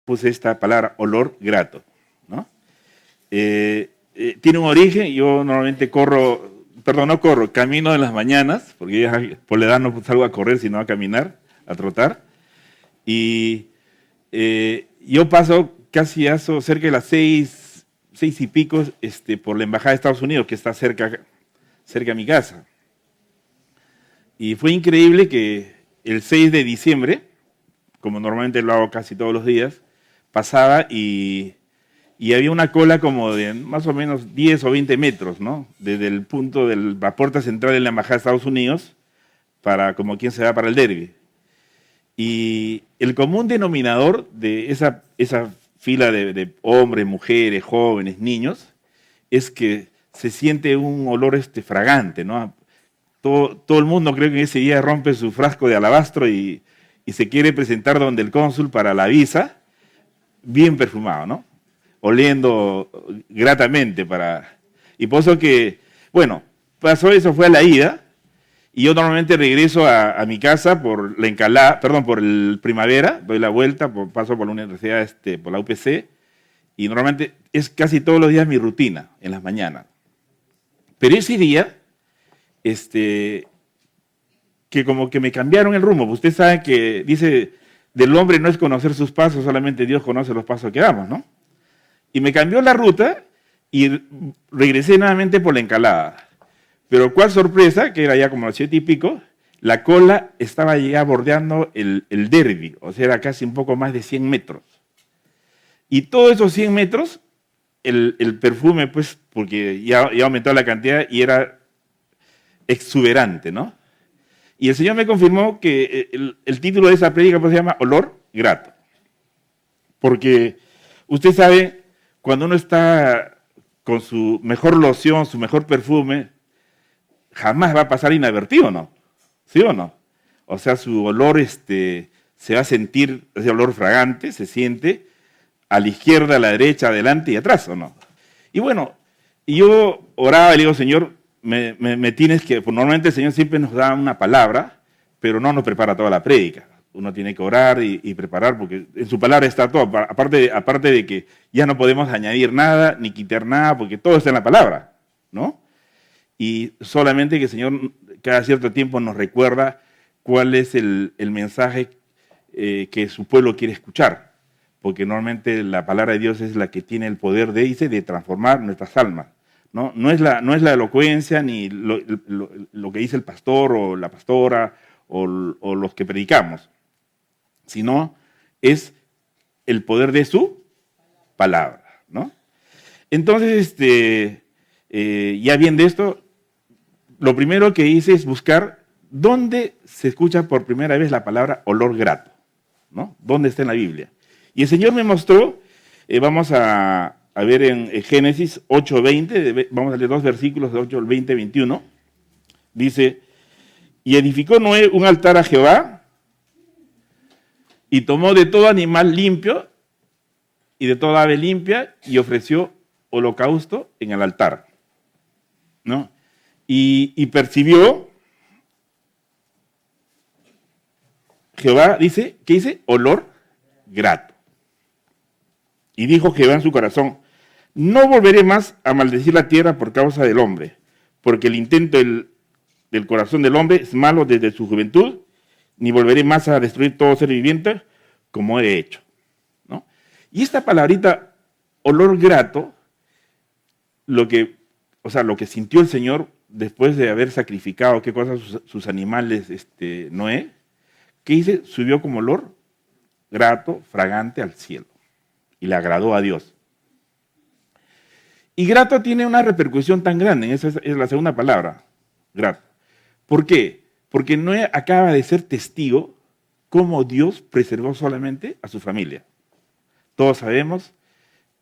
puse esta palabra, olor grato, ¿no? Tiene un origen, yo normalmente camino en las mañanas, porque ya por la edad no salgo a correr, sino a caminar, a trotar, y yo paso casi cerca de las 6:00 y pico, por la embajada de Estados Unidos, que está cerca a mi casa. Y fue increíble que el 6 de diciembre, como normalmente lo hago casi todos los días, pasaba y había una cola como de más o menos 10 o 20 metros, ¿no? Desde el punto de la puerta central de la embajada de Estados Unidos, como quien se va para el derbi. Y el común denominador de esa fila de hombres, mujeres, jóvenes, niños, es que se siente un olor fragante, ¿no? Todo el mundo creo que ese día rompe su frasco de alabastro y se quiere presentar donde el cónsul para la visa, bien perfumado, ¿no? Oliendo gratamente Y por eso que, bueno, pasó eso, fue a la ida, y yo normalmente regreso a mi casa por por el Primavera, doy la vuelta, paso por la universidad, por la UPC, y normalmente es casi todos los días mi rutina, en las mañanas. Pero ese día, que como que me cambiaron el rumbo. Usted sabe que dice, del hombre no es conocer sus pasos, solamente Dios conoce los pasos que damos, ¿no? Y me cambió la ruta y regresé nuevamente por la Encalada. Pero cuál sorpresa, que era ya como las 7:00 y pico, la cola estaba ya bordeando el derbi, o sea, era casi un poco más de 100 metros. Y todos esos 100 metros, el perfume, pues, porque ya aumentó la cantidad y era exuberante, ¿no? Y el Señor me confirmó que el título de esa prédica pues, se llama Olor Grato. Porque usted sabe, cuando uno está con su mejor loción, su mejor perfume, jamás va a pasar inadvertido, ¿no? ¿Sí o no? O sea, su olor se va a sentir, ese olor fragante, se siente a la izquierda, a la derecha, adelante y atrás, ¿o no? Y bueno, yo oraba y le digo, Señor, me tienes que, pues normalmente el Señor siempre nos da una palabra, pero no nos prepara toda la prédica. Uno tiene que orar y preparar, porque en su palabra está todo, aparte de que ya no podemos añadir nada, ni quitar nada, porque todo está en la palabra, ¿no? Y solamente que el Señor cada cierto tiempo nos recuerda cuál es el mensaje que su pueblo quiere escuchar, porque normalmente la palabra de Dios es la que tiene el poder de transformar nuestras almas. No es la elocuencia ni lo que dice el pastor o la pastora o los que predicamos, sino es el poder de su palabra, ¿no? Entonces, ya bien de esto, lo primero que hice es buscar dónde se escucha por primera vez la palabra olor grato, ¿no? ¿Dónde está en la Biblia? Y el Señor me mostró, vamos a ver en Génesis 8:20, vamos a leer 2 versículos de 8 al 20-21, dice, y edificó Noé un altar a Jehová, y tomó de todo animal limpio, y de toda ave limpia, y ofreció holocausto en el altar, ¿no? Y percibió, Jehová, dice, ¿qué dice? Olor grato. Y dijo Jehová en su corazón, no volveré más a maldecir la tierra por causa del hombre, porque el intento del corazón del hombre es malo desde su juventud, ni volveré más a destruir todo ser viviente como he hecho, ¿no? Y esta palabrita, olor grato, lo que sintió el Señor después de haber sacrificado, ¿qué cosas? Sus animales, Noé, ¿qué dice? Subió como olor grato, fragante al cielo, y le agradó a Dios. Y grato tiene una repercusión tan grande, esa es la segunda palabra, grato. ¿Por qué? Porque Noé acaba de ser testigo cómo Dios preservó solamente a su familia. Todos sabemos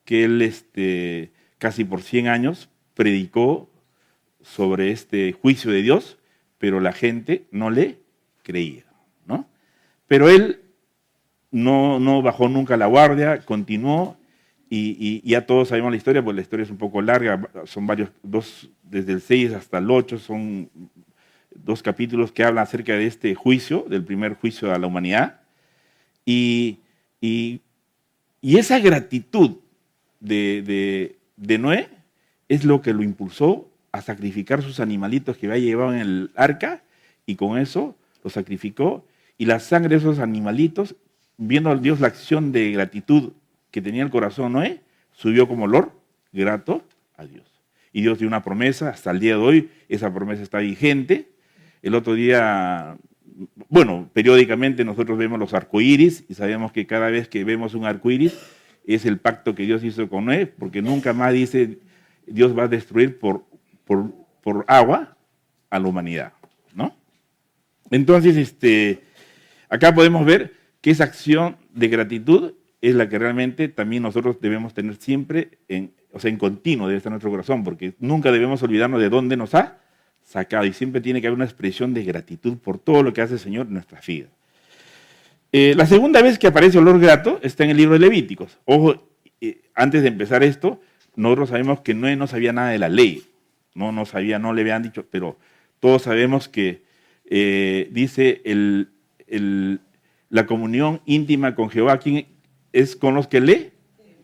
que él casi por 100 años predicó sobre este juicio de Dios, pero la gente no le creía, ¿no? Pero él no bajó nunca la guardia, continuó. Y ya todos sabemos la historia, pues la historia es un poco larga, son desde el 6 hasta el 8, son 2 capítulos que hablan acerca de este juicio, del primer juicio a la humanidad. Y Y esa gratitud de Noé es lo que lo impulsó a sacrificar sus animalitos que había llevado en el arca, y con eso lo sacrificó, y la sangre de esos animalitos, viendo a Dios la acción de gratitud que tenía el corazón Noé, subió como olor grato a Dios. Y Dios dio una promesa, hasta el día de hoy esa promesa está vigente. El otro día, bueno, periódicamente nosotros vemos los arcoíris y sabemos que cada vez que vemos un arcoíris es el pacto que Dios hizo con Noé, porque nunca más dice Dios va a destruir por agua a la humanidad, ¿no? Entonces, acá podemos ver que esa acción de gratitud es la que realmente también nosotros debemos tener siempre, en continuo debe estar en nuestro corazón, porque nunca debemos olvidarnos de dónde nos ha sacado, y siempre tiene que haber una expresión de gratitud por todo lo que hace el Señor en nuestras vidas. La segunda vez que aparece olor grato está en el libro de Levíticos. Ojo, antes de empezar esto, nosotros sabemos que Noé no sabía nada de la ley, no sabía, no le habían dicho, pero todos sabemos que dice la comunión íntima con Jehová, ¿quién es? Con los que le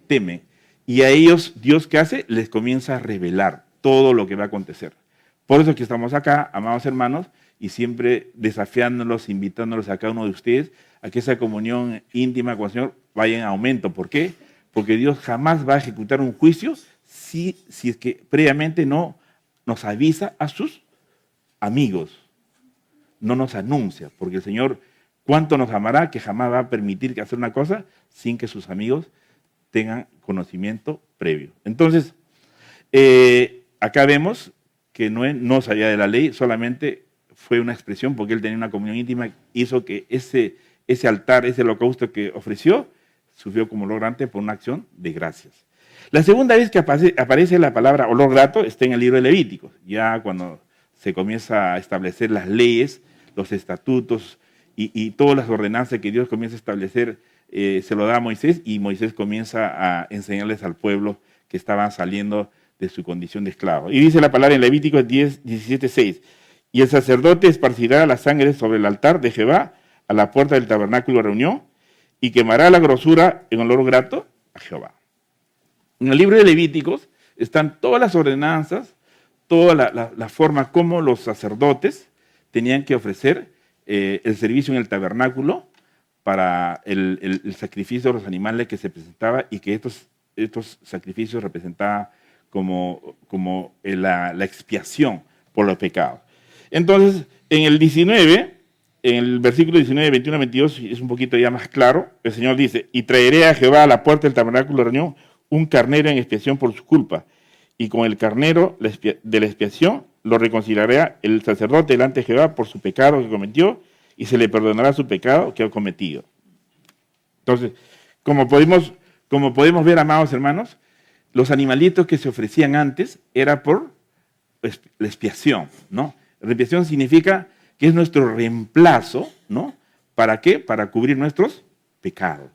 temen. Y a ellos, Dios, ¿qué hace? Les comienza a revelar todo lo que va a acontecer. Por eso que estamos acá, amados hermanos, y siempre desafiándolos, invitándolos a cada uno de ustedes a que esa comunión íntima con el Señor vaya en aumento. ¿Por qué? Porque Dios jamás va a ejecutar un juicio si es que previamente no nos avisa a sus amigos, no nos anuncia, porque el Señor cuánto nos amará que jamás va a permitir que hacer una cosa sin que sus amigos tengan conocimiento previo. Entonces, acá vemos que Noé no sabía de la ley, solamente fue una expresión porque él tenía una comunión íntima, hizo que ese altar, ese holocausto que ofreció, sufrió como olor grato por una acción de gracias. La segunda vez que aparece la palabra olor grato está en el libro de Levíticos, ya cuando se comienza a establecer las leyes, los estatutos y todas las ordenanzas que Dios comienza a establecer, se lo da a Moisés, y Moisés comienza a enseñarles al pueblo que estaban saliendo de su condición de esclavo. Y dice la palabra en Levíticos 17:6, y el sacerdote esparcirá la sangre sobre el altar de Jehová a la puerta del tabernáculo de reunión, y quemará la grosura en olor grato a Jehová. En el libro de Levíticos están todas las ordenanzas, toda la forma como los sacerdotes tenían que ofrecer el servicio en el tabernáculo para el sacrificio de los animales que se presentaba, y que estos sacrificios representaban como la expiación por los pecados. Entonces, en el 19, en el versículo 19, 21, 22, es un poquito ya más claro, el Señor dice, y traeré a Jehová a la puerta del tabernáculo de reunión un carnero en expiación por su culpa, y con el carnero de la expiación lo reconciliará el sacerdote delante de Jehová por su pecado que cometió, y se le perdonará su pecado que ha cometido. Entonces, como podemos ver, amados hermanos, los animalitos que se ofrecían antes era por la expiación, ¿no? La expiación significa que es nuestro reemplazo, ¿no? ¿Para qué? Para cubrir nuestros pecados.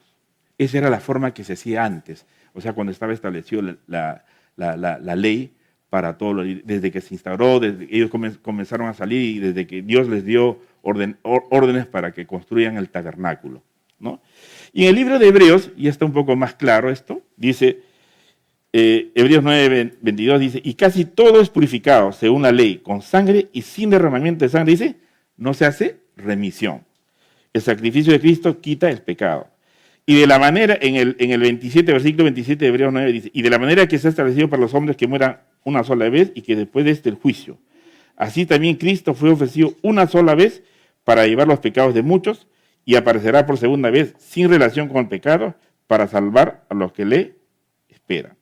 Esa era la forma que se hacía antes, o sea, cuando estaba establecida la ley para todo, desde que se instauró, desde que ellos comenzaron a salir y desde que Dios les dio órdenes para que construyan el tabernáculo, ¿no? Y en el libro de Hebreos, ya está un poco más claro esto, dice, Hebreos 9, 22 dice, y casi todo es purificado según la ley, con sangre, y sin derramamiento de sangre, dice, no se hace remisión. El sacrificio de Cristo quita el pecado. Y de la manera, en el 27, versículo 27 de Hebreos 9 dice, y de la manera que se ha establecido para los hombres que mueran una sola vez y que después de este el juicio. Así también Cristo fue ofrecido una sola vez para llevar los pecados de muchos, y aparecerá por segunda vez sin relación con el pecado para salvar a los que le esperan.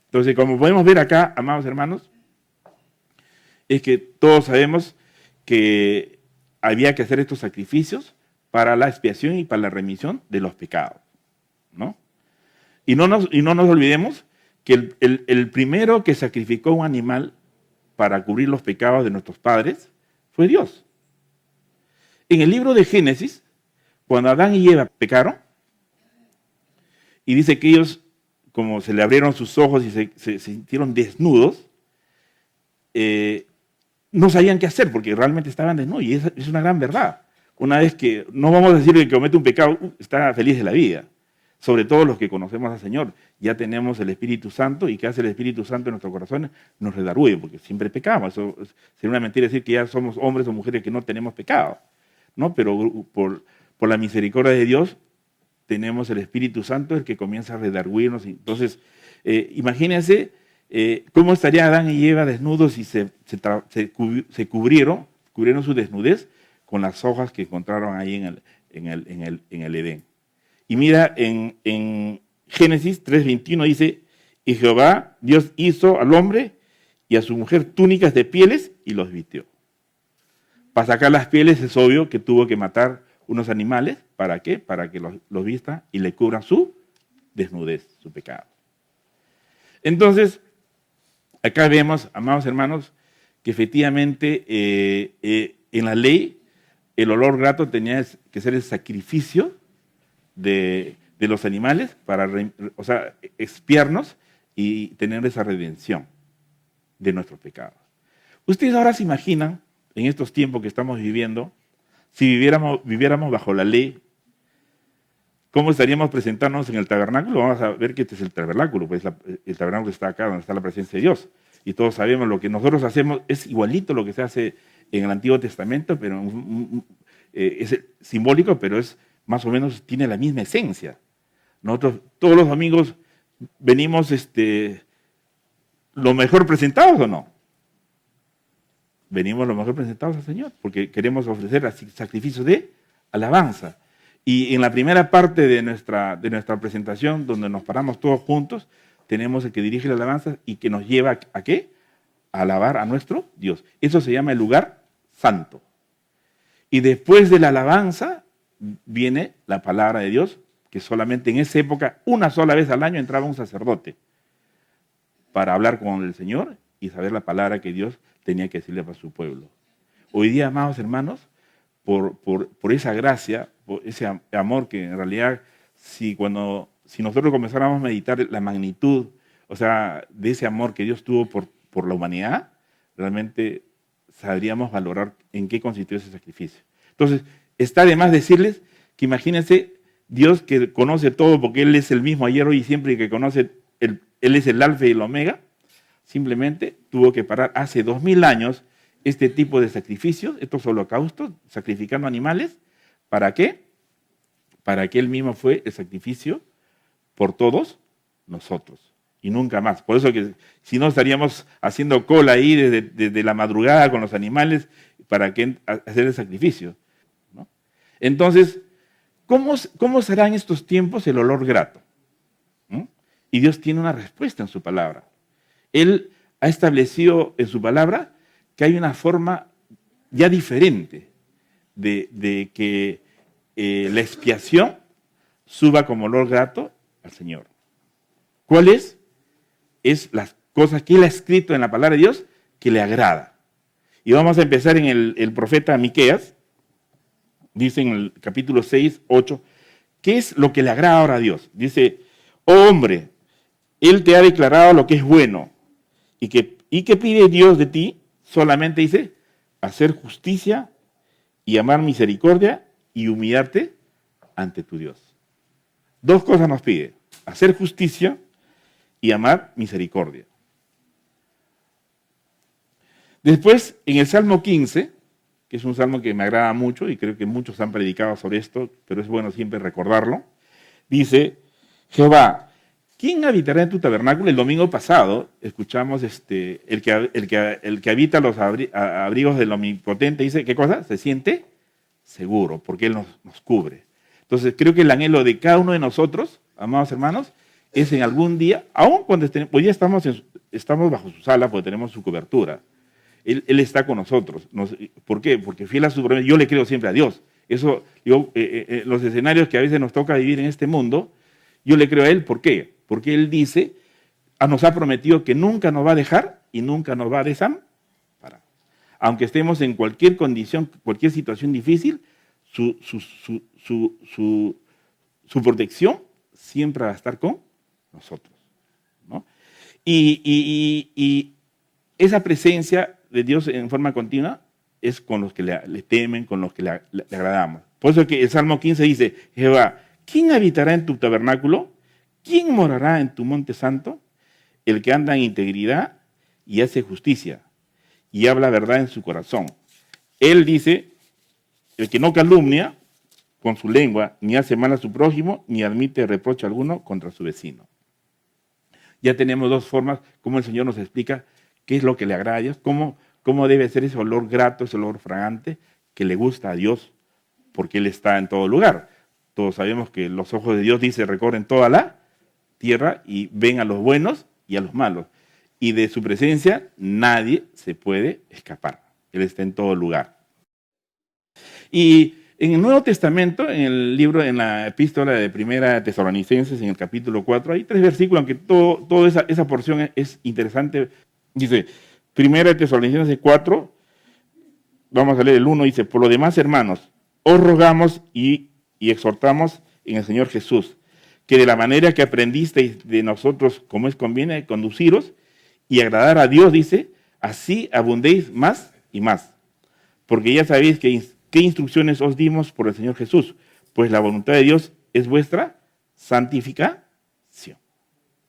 Entonces, como podemos ver acá, amados hermanos, es que todos sabemos que había que hacer estos sacrificios para la expiación y para la remisión de los pecados, ¿no? Y no nos olvidemos que el primero que sacrificó un animal para cubrir los pecados de nuestros padres fue Dios. En el libro de Génesis, cuando Adán y Eva pecaron, y dice que ellos, como se le abrieron sus ojos y se sintieron desnudos, no sabían qué hacer porque realmente estaban desnudos, y es una gran verdad. Una vez que, no vamos a decir que comete un pecado, está feliz de la vida. sobre todo los que conocemos al Señor. Ya tenemos el Espíritu Santo, y ¿qué hace el Espíritu Santo en nuestros corazones? Nos redarguye, porque siempre pecamos. Eso sería una mentira decir que ya somos hombres o mujeres que no tenemos pecado, ¿no? Pero por la misericordia de Dios tenemos el Espíritu Santo, el que comienza a redarguirnos. Entonces, imagínense cómo estaría Adán y Eva desnudos y se cubrieron su desnudez con las hojas que encontraron ahí en el Edén. Y mira, en Génesis 3:21 dice, y Jehová, Dios hizo al hombre y a su mujer túnicas de pieles y los vistió. Para sacar las pieles es obvio que tuvo que matar unos animales. ¿Para qué? Para que los vista y le cubran su desnudez, su pecado. Entonces, acá vemos, amados hermanos, que efectivamente en la ley el olor grato tenía que ser el sacrificio de los animales para, expiarnos y tener esa redención de nuestros pecados. Ustedes ahora se imaginan, en estos tiempos que estamos viviendo, si viviéramos bajo la ley, ¿cómo estaríamos presentándonos en el tabernáculo? Vamos a ver que este es el tabernáculo, pues el tabernáculo está acá donde está la presencia de Dios. Y todos sabemos lo que nosotros hacemos es igualito lo que se hace en el Antiguo Testamento, pero es simbólico, pero es más o menos tiene la misma esencia. Nosotros todos los domingos venimos lo mejor presentados, ¿o no? Venimos lo mejor presentados al Señor, porque queremos ofrecer sacrificio de alabanza. Y en la primera parte de nuestra presentación, donde nos paramos todos juntos, tenemos el que dirige la alabanza y que nos lleva ¿a qué? A alabar a nuestro Dios. Eso se llama el lugar santo. Y después de la alabanza viene la palabra de Dios, que solamente en esa época, una sola vez al año, entraba un sacerdote para hablar con el Señor y saber la palabra que Dios tenía que decirle para su pueblo. Hoy día, amados hermanos, por esa gracia, por ese amor que en realidad, si nosotros comenzáramos a meditar la magnitud, de ese amor que Dios tuvo por la humanidad, realmente sabríamos valorar en qué consistió ese sacrificio. Entonces, está de más decirles que imagínense Dios que conoce todo, porque Él es el mismo ayer, hoy y siempre, y que conoce, Él es el alfa y el omega, simplemente tuvo que parar hace 2000 años este tipo de sacrificios, estos holocaustos, sacrificando animales. ¿Para qué? Para que Él mismo fue el sacrificio por todos nosotros y nunca más. Por eso que si no estaríamos haciendo cola ahí desde la madrugada con los animales para hacer el sacrificio, ¿no? Entonces, ¿cómo será en estos tiempos el olor grato? ¿No? Y Dios tiene una respuesta en su palabra. Él ha establecido en su palabra que hay una forma ya diferente de que la expiación suba como olor grato al Señor. ¿Cuál es? Es las cosas que Él ha escrito en la palabra de Dios que le agrada. Y vamos a empezar en el profeta Miqueas, dice en el capítulo 6, 8, ¿qué es lo que le agrada ahora a Dios? Dice, oh hombre, Él te ha declarado lo que es bueno. ¿Y qué pide Dios de ti? Solamente dice, hacer justicia y amar misericordia y humillarte ante tu Dios. Dos cosas nos pide, hacer justicia y amar misericordia. Después, en el Salmo 15, que es un salmo que me agrada mucho y creo que muchos han predicado sobre esto, pero es bueno siempre recordarlo, dice, Jehová, ¿quién habitará en tu tabernáculo? El domingo pasado escuchamos el que habita los abrigos del Omnipotente, dice, ¿qué cosa? Se siente seguro, porque Él nos cubre. Entonces, creo que el anhelo de cada uno de nosotros, amados hermanos, es en algún día, aun cuando hoy día estamos bajo su sala, porque tenemos su cobertura. Él está con nosotros. ¿Por qué? Porque fiel a su promesa, yo le creo siempre a Dios. Eso, los escenarios que a veces nos toca vivir en este mundo, yo le creo a Él. ¿Por qué? Porque Él dice, nos ha prometido que nunca nos va a dejar y nunca nos va a desamparar. Aunque estemos en cualquier condición, cualquier situación difícil, su protección siempre va a estar con nosotros, ¿no? Y esa presencia de Dios en forma continua es con los que le temen, con los que le agradamos. Por eso que el Salmo 15 dice, Jehová, ¿quién habitará en tu tabernáculo? ¿Quién morará en tu monte santo? El que anda en integridad y hace justicia y habla verdad en su corazón. Él dice, el que no calumnia con su lengua, ni hace mal a su prójimo, ni admite reproche alguno contra su vecino. Ya tenemos dos formas, como el Señor nos explica qué es lo que le agrada a Dios, cómo debe ser ese olor grato, ese olor fragante que le gusta a Dios, porque Él está en todo lugar. Todos sabemos que los ojos de Dios, dice, recorren toda la tierra y ven a los buenos y a los malos. Y de su presencia nadie se puede escapar. Él está en todo lugar. Y en el Nuevo Testamento, en el libro, en la epístola de Primera Tesalonicenses, en el capítulo 4, hay 3 versículos, aunque toda esa porción es interesante. Dice, Primera Tesalonicenses 4, vamos a leer el 1, dice, por lo demás, hermanos, os rogamos y exhortamos en el Señor Jesús, que de la manera que aprendisteis de nosotros, como es conviene, conduciros y agradar a Dios, dice, así abundéis más y más. Porque ya sabéis qué instrucciones os dimos por el Señor Jesús, pues la voluntad de Dios es vuestra santificación,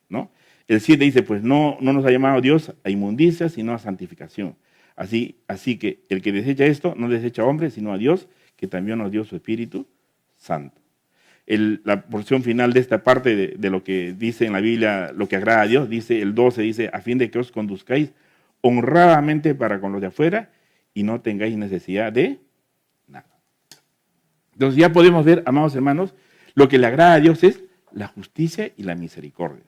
¿no? El 7 dice, pues no nos ha llamado Dios a inmundicia, sino a santificación. Así que el que desecha esto, no desecha a hombre, sino a Dios, que también nos dio su Espíritu Santo. La porción final de esta parte de lo que dice en la Biblia, lo que agrada a Dios, dice el 12, dice, a fin de que os conduzcáis honradamente para con los de afuera y no tengáis necesidad de nada. Entonces ya podemos ver, amados hermanos, lo que le agrada a Dios es la justicia y la misericordia.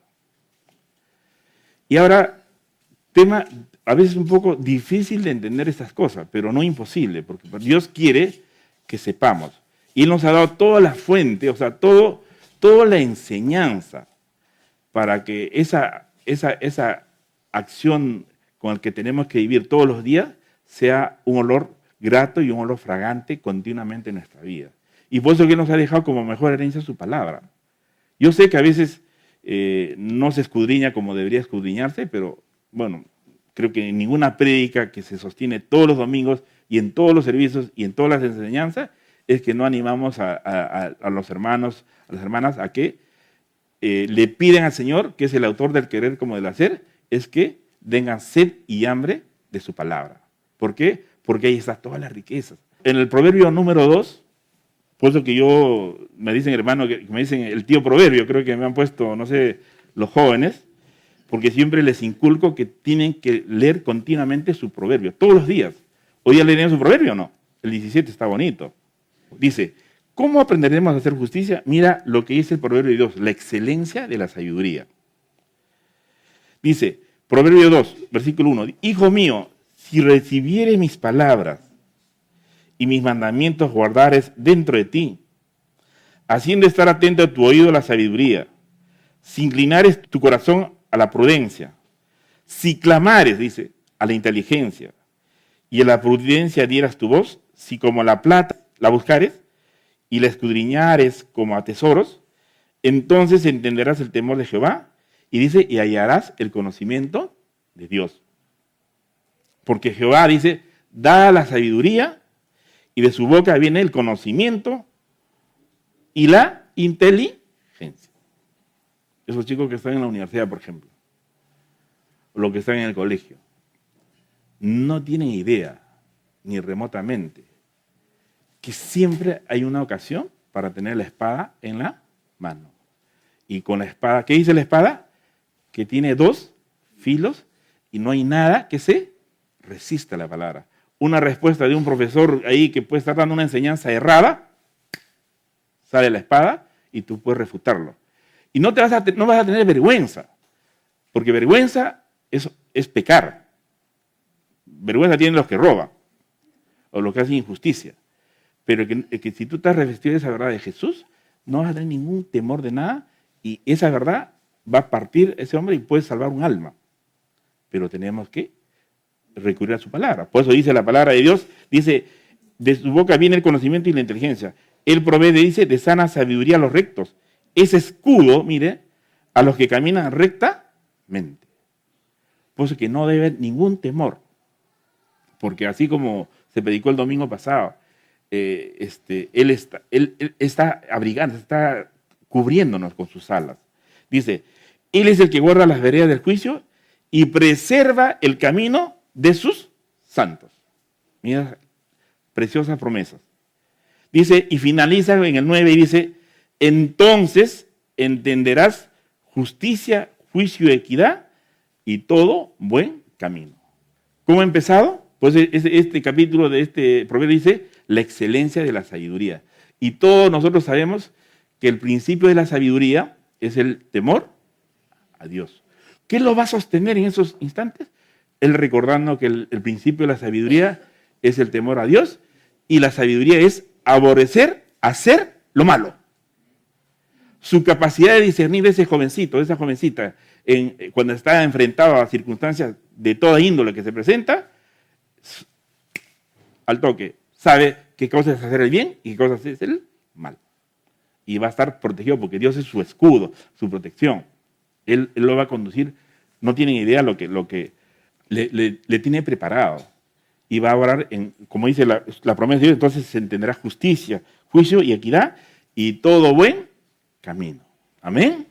Y ahora, tema a veces un poco difícil de entender estas cosas, pero no imposible, porque Dios quiere que sepamos. Y Él nos ha dado toda la fuente, o sea, toda la enseñanza para que esa acción con la que tenemos que vivir todos los días sea un olor grato y un olor fragante continuamente en nuestra vida. Y por eso que nos ha dejado como mejor herencia su palabra. Yo sé que a veces no se escudriña como debería escudriñarse, pero bueno, creo que en ninguna prédica que se sostiene todos los domingos y en todos los servicios y en todas las enseñanzas es que no animamos a los hermanos, a las hermanas a que le piden al Señor, que es el autor del querer como del hacer, es que tengan sed y hambre de su palabra. ¿Por qué? Porque ahí está todas las riquezas. En el proverbio número 2, por eso que me dicen hermano, que me dicen el tío proverbio, creo que me han puesto, no sé, los jóvenes, porque siempre les inculco que tienen que leer continuamente su proverbio, todos los días. ¿Hoy ya leerán su proverbio o no? El 17 está bonito. Dice, ¿cómo aprenderemos a hacer justicia? Mira lo que dice el proverbio 2, la excelencia de la sabiduría. Dice, proverbio 2, versículo 1, hijo mío, si recibieres mis palabras y mis mandamientos guardares dentro de ti, haciendo estar atento a tu oído a la sabiduría, si inclinares tu corazón a la prudencia, si clamares, dice, a la inteligencia, y a la prudencia dieras tu voz, si como la plata la buscares y la escudriñares como a tesoros, entonces entenderás el temor de Jehová, y dice, y hallarás el conocimiento de Dios. Porque Jehová, dice, da la sabiduría, y de su boca viene el conocimiento y la inteligencia. Esos chicos que están en la universidad, por ejemplo, o los que están en el colegio, no tienen idea, ni remotamente, que siempre hay una ocasión para tener la espada en la mano. Y con la espada, ¿qué dice la espada? Que tiene 2 filos y no hay nada que se resista a la palabra. Una respuesta de un profesor ahí que puede estar dando una enseñanza errada, sale la espada y tú puedes refutarlo. Y no vas a tener vergüenza, porque vergüenza es pecar. Vergüenza tienen los que roban o los que hacen injusticia. Pero que si tú estás revestido de esa verdad de Jesús, no vas a tener ningún temor de nada y esa verdad va a partir ese hombre y puede salvar un alma. Pero tenemos que recurrir a su palabra. Por eso dice la palabra de Dios, dice, de su boca viene el conocimiento y la inteligencia. Él provee, dice, de sana sabiduría a los rectos. Es escudo, mire, a los que caminan rectamente. Por eso que no debe haber ningún temor. Porque así como se predicó el domingo pasado, él está abrigando, está cubriéndonos con sus alas. Dice, Él es el que guarda las veredas del juicio y preserva el camino de sus santos. Mira, preciosas promesas. Dice, y finaliza en el 9 y dice, entonces entenderás justicia, juicio, equidad y todo buen camino. ¿Cómo ha empezado? Pues este capítulo de este proverbio dice, la excelencia de la sabiduría. Y todos nosotros sabemos que el principio de la sabiduría es el temor a Dios. ¿Qué lo va a sostener en esos instantes? Él recordando que el principio de la sabiduría es el temor a Dios y la sabiduría es aborrecer, hacer lo malo. Su capacidad de discernir de ese jovencito, de esa jovencita, cuando está enfrentado a circunstancias de toda índole que se presenta, al toque, sabe qué cosa es hacer el bien y qué cosa es el mal. Y va a estar protegido porque Dios es su escudo, su protección. Él lo va a conducir, no tienen idea lo que le tiene preparado. Y va a orar, como dice la promesa de Dios, entonces se entenderá justicia, juicio y equidad y todo buen camino. Amén.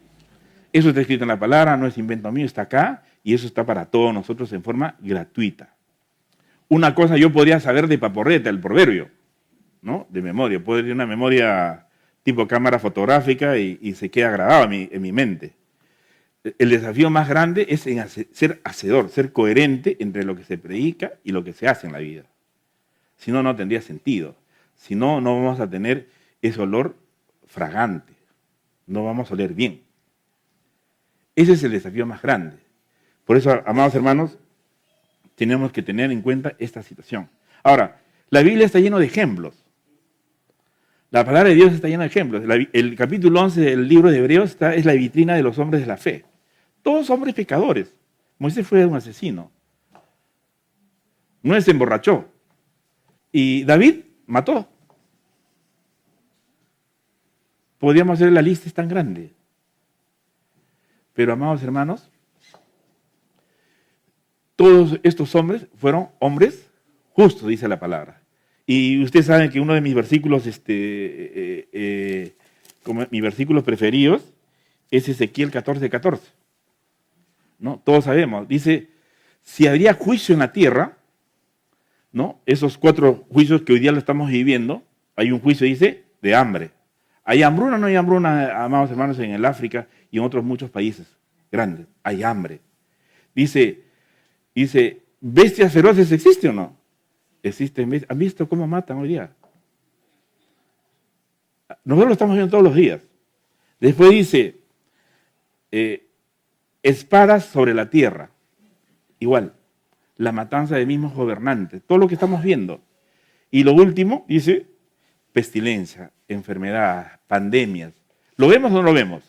Eso está escrito en la palabra, no es invento mío, está acá y eso está para todos nosotros en forma gratuita. Una cosa yo podría saber de paporreta, el proverbio, ¿no? De memoria. Puedo tener una memoria tipo cámara fotográfica y se queda grabado en mi mente. El desafío más grande es ser hacedor, ser coherente entre lo que se predica y lo que se hace en la vida. Si no, no tendría sentido. Si no, no vamos a tener ese olor fragante. No vamos a oler bien. Ese es el desafío más grande. Por eso, amados hermanos, tenemos que tener en cuenta esta situación. Ahora, la Biblia está llena de ejemplos. La palabra de Dios está llena de ejemplos. El capítulo 11 del libro de Hebreos es la vitrina de los hombres de la fe. Todos hombres pecadores. Moisés fue un asesino. Noé se emborrachó. Y David mató. Podríamos hacer la lista, es tan grande. Pero, amados hermanos, todos estos hombres fueron hombres justos, dice la palabra. Y ustedes saben que uno de mis versículos, como mis versículos preferidos, es Ezequiel 14:14. ¿No? Todos sabemos, dice, si habría juicio en la tierra, ¿no? Esos 4 juicios que hoy día lo estamos viviendo, hay un juicio, dice, de hambre. ¿Hay hambruna o no hay hambruna, amados hermanos, en el África y en otros muchos países grandes? Hay hambre. Dice, ¿bestias feroces existen o no? Existen. ¿Han visto cómo matan hoy día? Nosotros lo estamos viendo todos los días. Después dice, espadas sobre la tierra. Igual, la matanza de mismos gobernantes. Todo lo que estamos viendo. Y lo último, dice, pestilencia, enfermedad, pandemias. ¿Lo vemos o no lo vemos?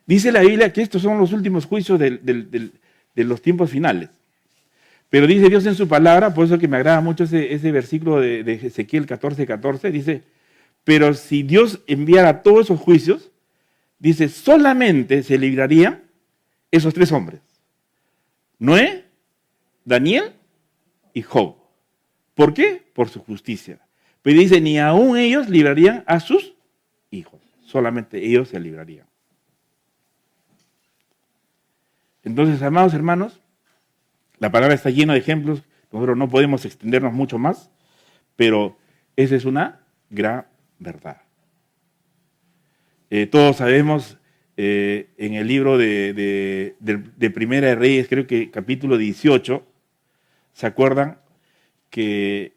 Dice la Biblia que estos son los últimos juicios de los tiempos finales. Pero dice Dios en su palabra, por eso que me agrada mucho ese versículo de Ezequiel 14:14, dice, pero si Dios enviara todos esos juicios, dice, solamente se librarían esos 3 hombres. Noé, Daniel y Job. ¿Por qué? Por su justicia. Pero dice, ni aún ellos librarían a sus hijos. Solamente ellos se librarían. Entonces, amados hermanos, la palabra está llena de ejemplos. Nosotros no podemos extendernos mucho más, pero esa es una gran verdad. Todos sabemos en el libro de Primera de Reyes, creo que capítulo 18, ¿se acuerdan que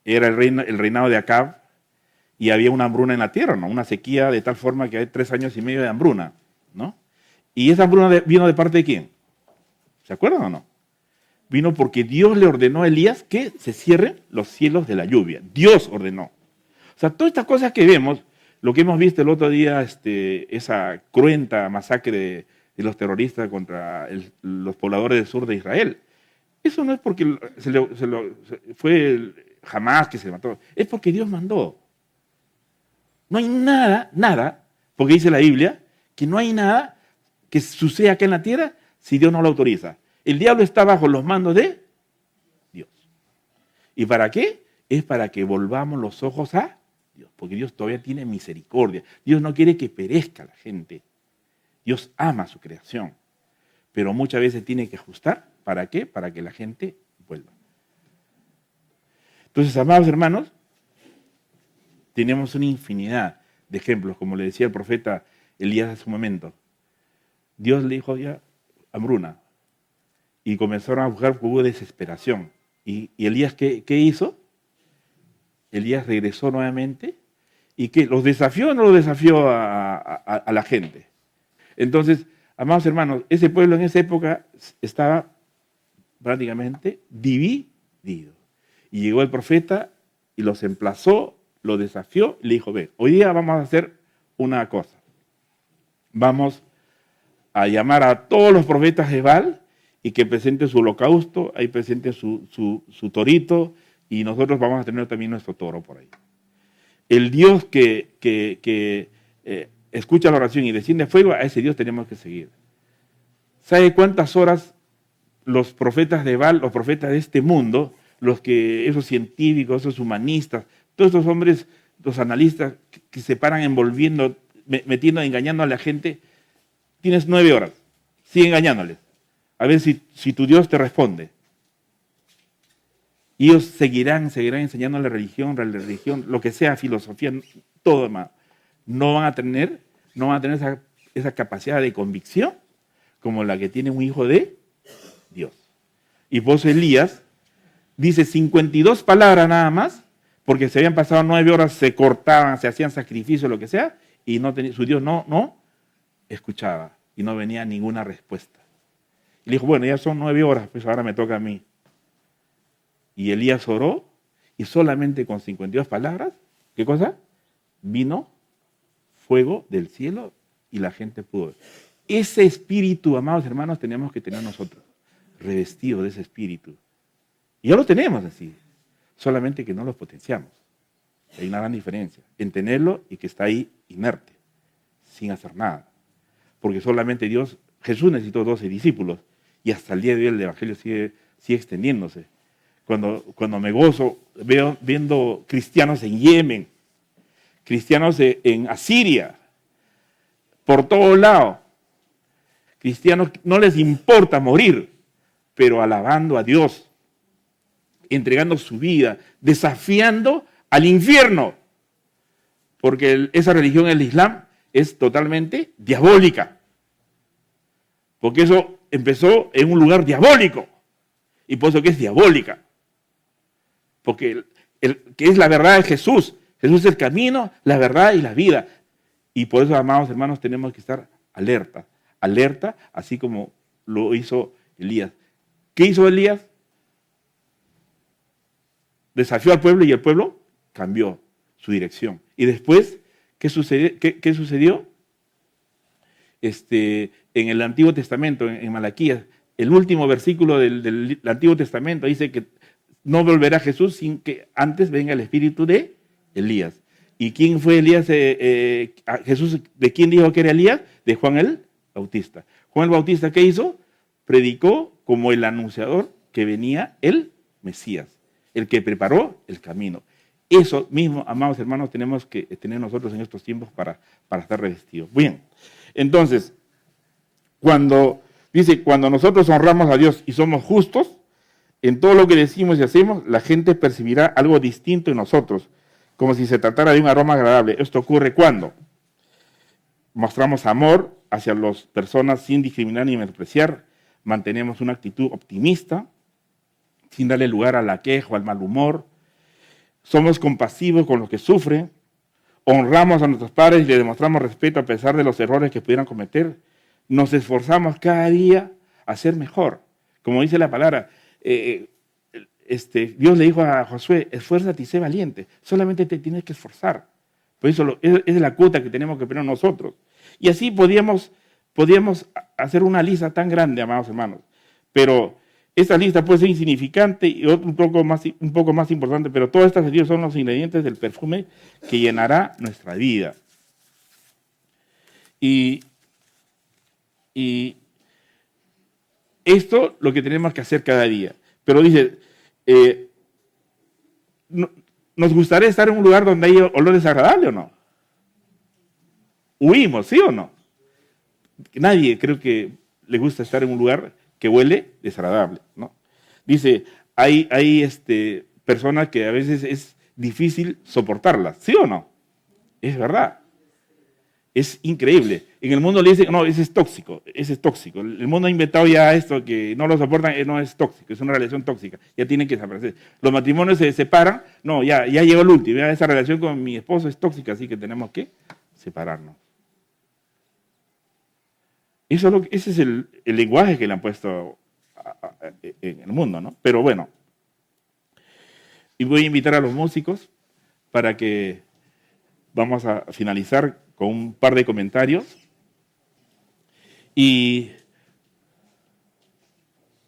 era el reinado de Acab y había una hambruna en la tierra, ¿no? Una sequía de tal forma que hay 3 años y medio de hambruna, ¿no? ¿Y esa hambruna vino de parte de quién? ¿Se acuerdan o no? Vino porque Dios le ordenó a Elías que se cierren los cielos de la lluvia. Dios ordenó. O sea, todas estas cosas que vemos, lo que hemos visto el otro día, esa cruenta masacre de los terroristas contra los pobladores del sur de Israel, eso no es porque fue Hamás que se mató, es porque Dios mandó. No hay nada, porque dice la Biblia, que no hay nada que suceda acá en la tierra si Dios no lo autoriza. El diablo está bajo los mandos de Dios. ¿Y para qué? Es para que volvamos los ojos a Dios, porque Dios todavía tiene misericordia. Dios no quiere que perezca la gente. Dios ama su creación, pero muchas veces tiene que ajustar. ¿Para qué? Para que la gente vuelva. Entonces, amados hermanos, tenemos una infinidad de ejemplos, como le decía el profeta Elías hace un momento. Dios le dijo ya, hambruna, y comenzaron a buscar, hubo desesperación. ¿Y Elías qué hizo? Elías regresó nuevamente y que los desafió o no los desafió a la gente. Entonces, amados hermanos, ese pueblo en esa época estaba prácticamente dividido. Y llegó el profeta y los emplazó, los desafió y le dijo, ve, hoy día vamos a hacer una cosa. Vamos a llamar a todos los profetas de Baal y que presenten su holocausto, ahí presenten su torito, y nosotros vamos a tener también nuestro toro por ahí. El Dios que escucha la oración y desciende fuego, a ese Dios tenemos que seguir. ¿Sabe cuántas horas los profetas de Baal, los profetas de este mundo, esos científicos, esos humanistas, todos estos hombres, los analistas que se paran envolviendo, metiendo, engañando a la gente, tienes 9 horas, sigue engañándoles, a ver si tu Dios te responde. Y ellos seguirán enseñando la religión, lo que sea, filosofía, todo más. No van a tener esa capacidad de convicción como la que tiene un hijo de Dios. Y por eso Elías dice 52 palabras nada más, porque se habían pasado 9 horas, se cortaban, se hacían sacrificios, lo que sea, y su Dios no escuchaba y no venía ninguna respuesta. Y le dijo, bueno, ya son 9 horas, pues ahora me toca a mí. Y Elías oró y solamente con 52 palabras, ¿qué cosa? Vino fuego del cielo y la gente pudo ver. Ese espíritu, amados hermanos, tenemos que tener nosotros, revestido de ese espíritu. Y ya lo tenemos así, solamente que no lo potenciamos. Hay una gran diferencia en tenerlo y que está ahí inerte, sin hacer nada. Porque solamente Jesús necesitó 12 discípulos y hasta el día de hoy el evangelio sigue extendiéndose. Cuando me gozo viendo cristianos en Yemen, cristianos en Asiria, por todos lados, cristianos no les importa morir, pero alabando a Dios, entregando su vida, desafiando al infierno, porque esa religión, el Islam, es totalmente diabólica, porque eso empezó en un lugar diabólico, y por eso que es diabólica. Porque el que es la verdad es Jesús. Jesús es el camino, la verdad y la vida. Y por eso, amados hermanos, tenemos que estar alerta, así como lo hizo Elías. ¿Qué hizo Elías? Desafió al pueblo y el pueblo cambió su dirección. Y después, ¿qué sucedió? En el Antiguo Testamento, en Malaquías, el último versículo del Antiguo Testamento dice que no volverá Jesús sin que antes venga el espíritu de Elías. ¿Y quién fue Elías? Jesús, ¿de quién dijo que era Elías? De Juan el Bautista. Juan el Bautista, ¿qué hizo? Predicó como el anunciador que venía el Mesías, el que preparó el camino. Eso mismo, amados hermanos, tenemos que tener nosotros en estos tiempos para estar revestidos. Bien, entonces, cuando nosotros honramos a Dios y somos justos, en todo lo que decimos y hacemos, la gente percibirá algo distinto en nosotros, como si se tratara de un aroma agradable. Esto ocurre cuando mostramos amor hacia las personas sin discriminar ni menospreciar, mantenemos una actitud optimista, sin darle lugar a la queja o al mal humor, somos compasivos con los que sufren, honramos a nuestros padres y les demostramos respeto a pesar de los errores que pudieran cometer, nos esforzamos cada día a ser mejor. Como dice la palabra, Dios le dijo a Josué, esfuérzate y sé valiente, solamente te tienes que esforzar. Por eso es la cuota que tenemos que poner nosotros. Y así podíamos hacer una lista tan grande, amados hermanos. Pero esta lista puede ser insignificante y un poco más importante, pero todas estas de Dios son los ingredientes del perfume que llenará nuestra vida. Y esto lo que tenemos que hacer cada día. Pero dice, ¿Nos gustaría estar en un lugar donde hay olor desagradable o no? Huimos, ¿sí o no? Nadie creo que le gusta estar en un lugar que huele desagradable, ¿no? Dice, hay personas que a veces es difícil soportarlas, ¿sí o no? Es verdad. Es increíble. En el mundo le dicen, no, ese es tóxico, ese es tóxico. El mundo ha inventado ya esto que no lo soportan, no es tóxico, es una relación tóxica, ya tienen que desaparecer. Los matrimonios se separan, no, ya llegó el último, ya esa relación con mi esposo es tóxica, así que tenemos que separarnos. Ese es el lenguaje que le han puesto en el mundo, ¿no? Pero bueno, y voy a invitar a los músicos para que vamos a finalizar con un par de comentarios. Y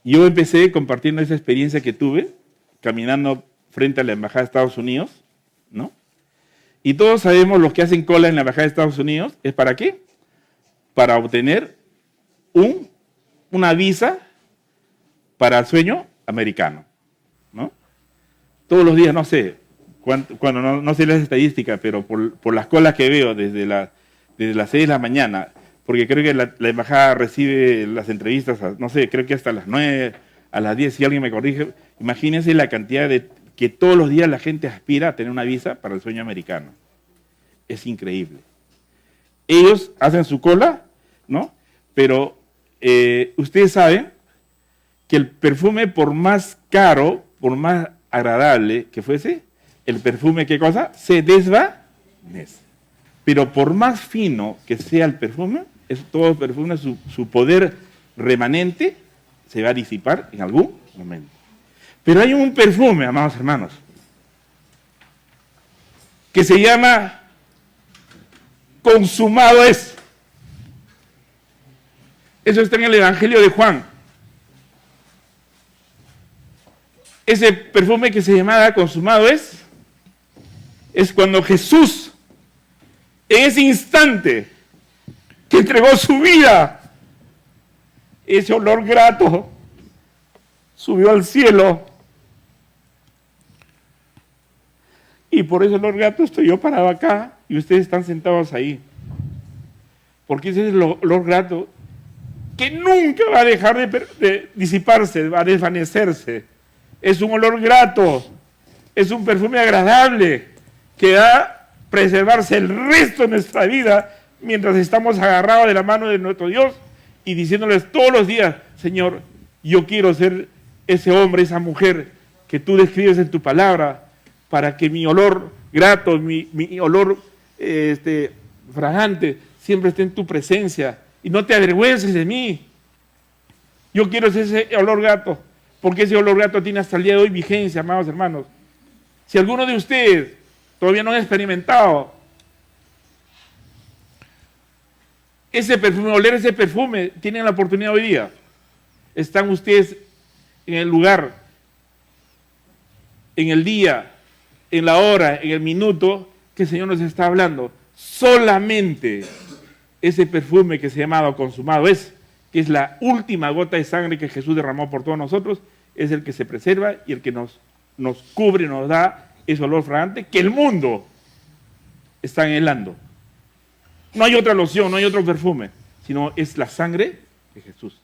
yo empecé compartiendo esa experiencia que tuve, caminando frente a la Embajada de Estados Unidos, ¿no? Y todos sabemos los que hacen cola en la Embajada de Estados Unidos, ¿es para qué? Para obtener una visa para el sueño americano, ¿no? Todos los días, no sé, cuando no sé las estadísticas, pero por las colas que veo desde las 6 de la mañana, porque creo que la embajada recibe las entrevistas, no sé, creo que hasta las 9, a las 10, si alguien me corrige, imagínense la cantidad de que todos los días la gente aspira a tener una visa para el sueño americano. Es increíble. Ellos hacen su cola, ¿no? Pero ustedes saben que el perfume, por más caro, por más agradable que fuese, el perfume, ¿qué cosa? Se desvanece. Pero por más fino que sea el perfume, todo perfume, su poder remanente se va a disipar en algún momento. Pero hay un perfume, amados hermanos, que se llama consumado es. Eso está en el Evangelio de Juan. Ese perfume que se llamaba consumado es cuando Jesús, en ese instante que entregó su vida, ese olor grato subió al cielo. Y por ese olor grato estoy yo parado acá y ustedes están sentados ahí. Porque ese es el olor grato que nunca va a dejar de disiparse, va a desvanecerse. Es un olor grato, es un perfume agradable que va a preservarse el resto de nuestra vida mientras estamos agarrados de la mano de nuestro Dios y diciéndoles todos los días, Señor, yo quiero ser ese hombre, esa mujer que tú describes en tu palabra, para que mi olor grato, mi olor fragante siempre esté en tu presencia y no te avergüences de mí. Yo quiero ser ese olor grato, porque ese olor grato tiene hasta el día de hoy vigencia, amados hermanos. Si alguno de ustedes todavía no han experimentado ese perfume, oler ese perfume, tienen la oportunidad hoy día. Están ustedes en el lugar, en el día, en la hora, en el minuto que el Señor nos está hablando. Solamente ese perfume que se llamaba consumado es, que es la última gota de sangre que Jesús derramó por todos nosotros, es el que se preserva y el que nos cubre, nos da ese olor fragante que el mundo está anhelando. No hay otra loción, no hay otro perfume, sino es la sangre de Jesús.